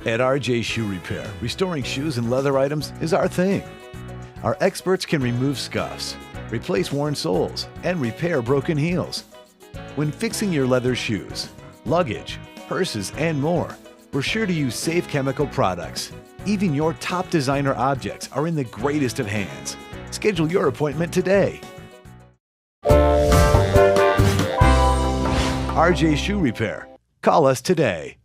At RJ Shoe Repair, restoring shoes and leather items is our thing. Our experts can remove scuffs, replace worn soles, and repair broken heels. When fixing your leather shoes, luggage, purses, and more, we're sure to use safe chemical products. Even your top designer objects are in the greatest of hands. Schedule your appointment today. RJ Shoe Repair. Call us today.